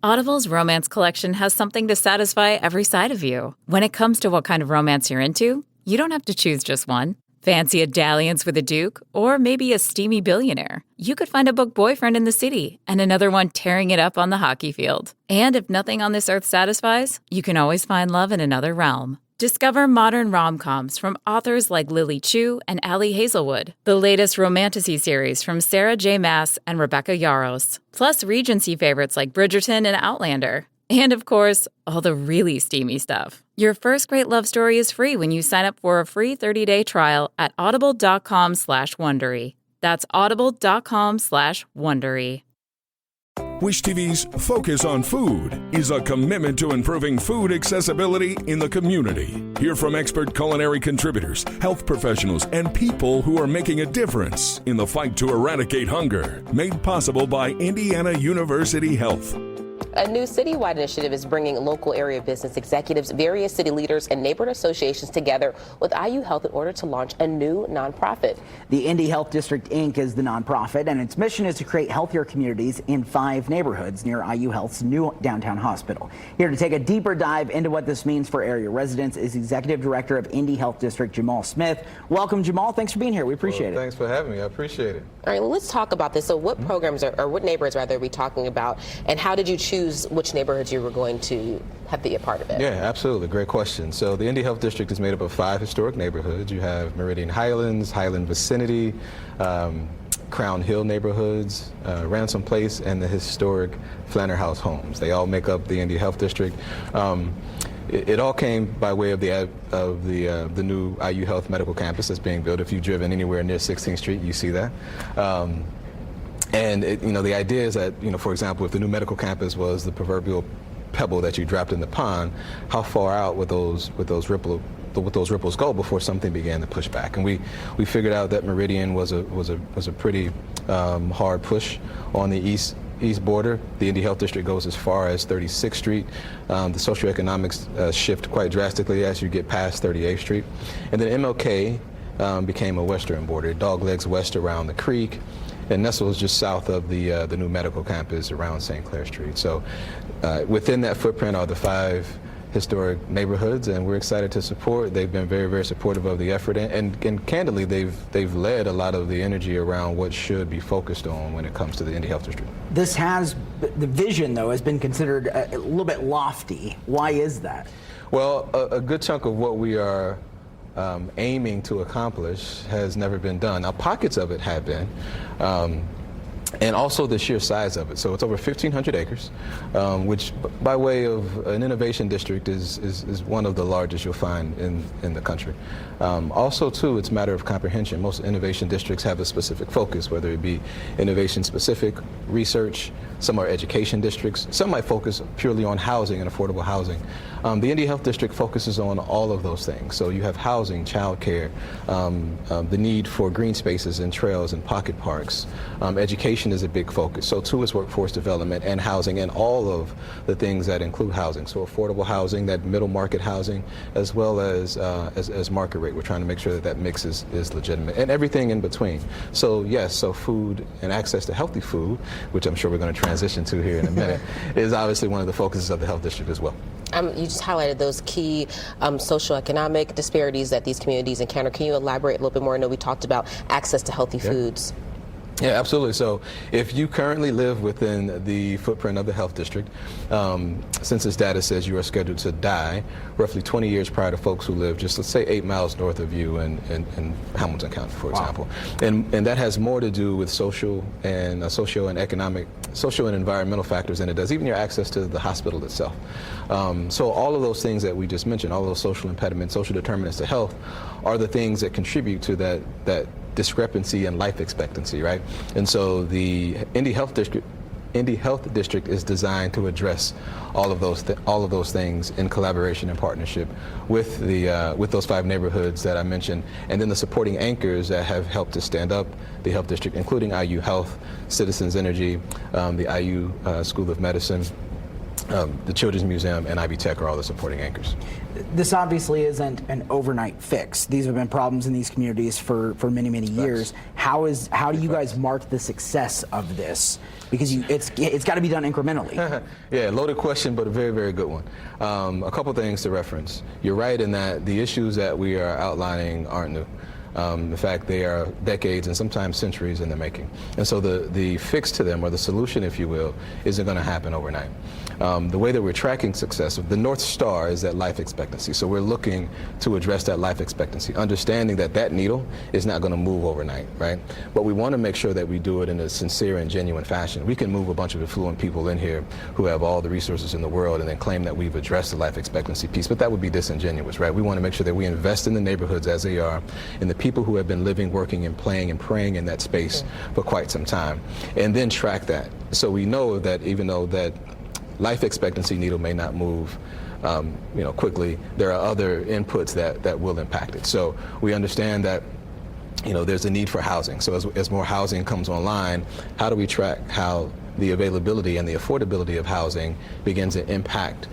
Audible's romance collection has something to satisfy every side of you. When it comes to what kind of romance you're into, you don't have to choose just one. Fancy a dalliance with a duke, or maybe a steamy billionaire? You could find a book boyfriend in the city and another one tearing it up on the hockey field. And if nothing on this earth satisfies, you can always find love in another realm. Discover modern rom-coms from authors like Lily Chu and Ali Hazelwood, the latest romantasy series from Sarah J. Maas and Rebecca Yarros, plus Regency favorites like Bridgerton and Outlander. And of course, all the really steamy stuff. Your first great love story is free when you sign up for a free 30-day trial at audible.com/Wondery. That's audible.com/Wondery. Wish TV's Focus on Food is a commitment to improving food accessibility in the community. Hear from expert culinary contributors, health professionals, and people who are making a difference in the fight to eradicate hunger. Made possible by Indiana University Health. A new citywide initiative is bringing local area business executives, various city leaders, and neighborhood associations together with IU Health in order to launch a new nonprofit. The Indy Health District Inc. is the nonprofit, and its mission is to create healthier communities in 5 neighborhoods near IU Health's new downtown hospital. Here to take a deeper dive into what this means for area residents is Executive Director of Indy Health District, Jamal Smith. Welcome, Jamal. Thanks for being here. We appreciate it. Thanks for having me. I appreciate it. All right, let's talk about this. So what programs or what neighborhoods rather are we talking about, and how did you choose which neighborhoods you were going to have be a part of it? Yeah, absolutely. Great question. So the Indy Health District is made up of 5 historic neighborhoods. You have Meridian Highlands, Highland Vicinity, Crown Hill neighborhoods, Ransom Place, and the historic Flanner House Homes. They all make up the Indy Health District. It all came by way of the new IU Health Medical Campus that's being built. If you've driven anywhere near 16th Street, you see that. And the idea is that, for example, if the new medical campus was the proverbial pebble that you dropped in the pond, how far out would those ripples go before something began to push back? And we figured out that Meridian was a pretty hard push on the east border. The Indy Health District goes as far as 36th Street. The socioeconomics shift quite drastically as you get past 38th Street. And then MLK became a western border, doglegs west around the creek, and nestles just south of the new medical campus around St. Clair Street. So within that footprint are the 5 historic neighborhoods, and we're excited to support. They've been very, very supportive of the effort, and candidly, they've led a lot of the energy around what should be focused on when it comes to the Indy Health District. The vision, though, has been considered a little bit lofty. Why is that? Well, a good chunk of what we are aiming to accomplish has never been done. Now, pockets of it have been, and also the sheer size of it. So it's over 1,500 acres, which by way of an innovation district is one of the largest you'll find in the country. Also, too, it's a matter of comprehension. Most innovation districts have a specific focus, whether it be innovation-specific research. Some are education districts. Some might focus purely on housing and affordable housing. The Indy Health District focuses on all of those things. So you have housing, childcare, the need for green spaces and trails and pocket parks. Education is a big focus. So too is workforce development and housing and all of the things that include housing. So affordable housing, that middle market housing, as well as market rate. We're trying to make sure that mix is legitimate and everything in between. So yes, so food and access to healthy food, which I'm sure we're going to transition to here in a minute, is obviously one of the focuses of the health district as well. You just highlighted those key socioeconomic disparities that these communities encounter. Can you elaborate a little bit more? I know we talked about access to healthy foods. Yeah, absolutely. So if you currently live within the footprint of the health district, census data says you are scheduled to die roughly 20 years prior to folks who live just, let's say, 8 miles north of you in Hamilton County, for example. And that has more to do with social and environmental factors than it does even your access to the hospital itself. So all of those things that we just mentioned, all of those social impediments, social determinants to health, are the things that contribute to that discrepancy in life expectancy, right? And so the Indy Health District is designed to address all of those things in collaboration and partnership with those 5 neighborhoods that I mentioned, and then the supporting anchors that have helped to stand up the health district, including IU Health, Citizens Energy, the IU School of Medicine, the Children's Museum and Ivy Tech are all the supporting anchors. This obviously isn't an overnight fix. These have been problems in these communities for many, many years. How do you guys mark the success of this? Because it's got to be done incrementally. Yeah, loaded question, but a very, very good one. A couple things to reference. You're right in that the issues that we are outlining aren't new. In fact, they are decades and sometimes centuries in the making. And so the fix to them, or the solution, if you will, isn't going to happen overnight. The way that we're tracking success, the North Star is that life expectancy. So we're looking to address that life expectancy, understanding that that needle is not going to move overnight, right? But we want to make sure that we do it in a sincere and genuine fashion. We can move a bunch of affluent people in here who have all the resources in the world and then claim that we've addressed the life expectancy piece, but that would be disingenuous, right? We want to make sure that we invest in the neighborhoods as they are, in the people who have been living, working, and playing and praying in that space for quite some time, and then track that. So we know that even though that life expectancy needle may not move quickly, there are other inputs that will impact it. So we understand that there's a need for housing. So as more housing comes online, how do we track how the availability and the affordability of housing begins to impact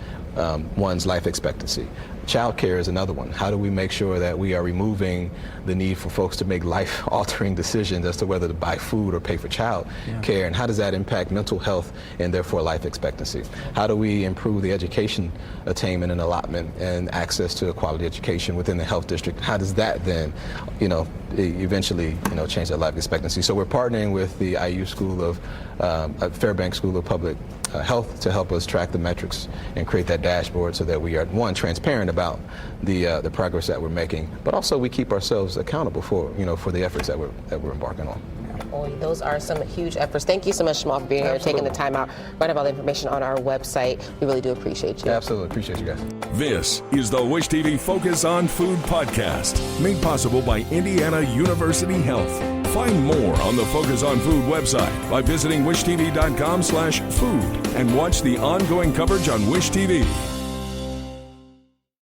one's life expectancy? Childcare is another one. How do we make sure that we are removing the need for folks to make life-altering decisions as to whether to buy food or pay for child care? And how does that impact mental health and therefore life expectancy? How do we improve the education attainment and allotment and access to a quality education within the health district? How does that then, eventually, change that life expectancy? So we're partnering with the IU School of Fairbanks School of Public Health to help us track the metrics and create that dashboard so that we are, one, transparent about the progress that we're making, but also we keep ourselves accountable for the efforts that we're embarking on. Boy, those are some huge efforts. Thank you so much, Jamal, for being here, taking the time out. Right, have all the information on our website. We really do appreciate you. Absolutely. Appreciate you guys. This is the Wish TV Focus on Food podcast, made possible by Indiana University Health. Find more on the Focus on Food website by visiting wishtv.com/food and watch the ongoing coverage on Wish TV.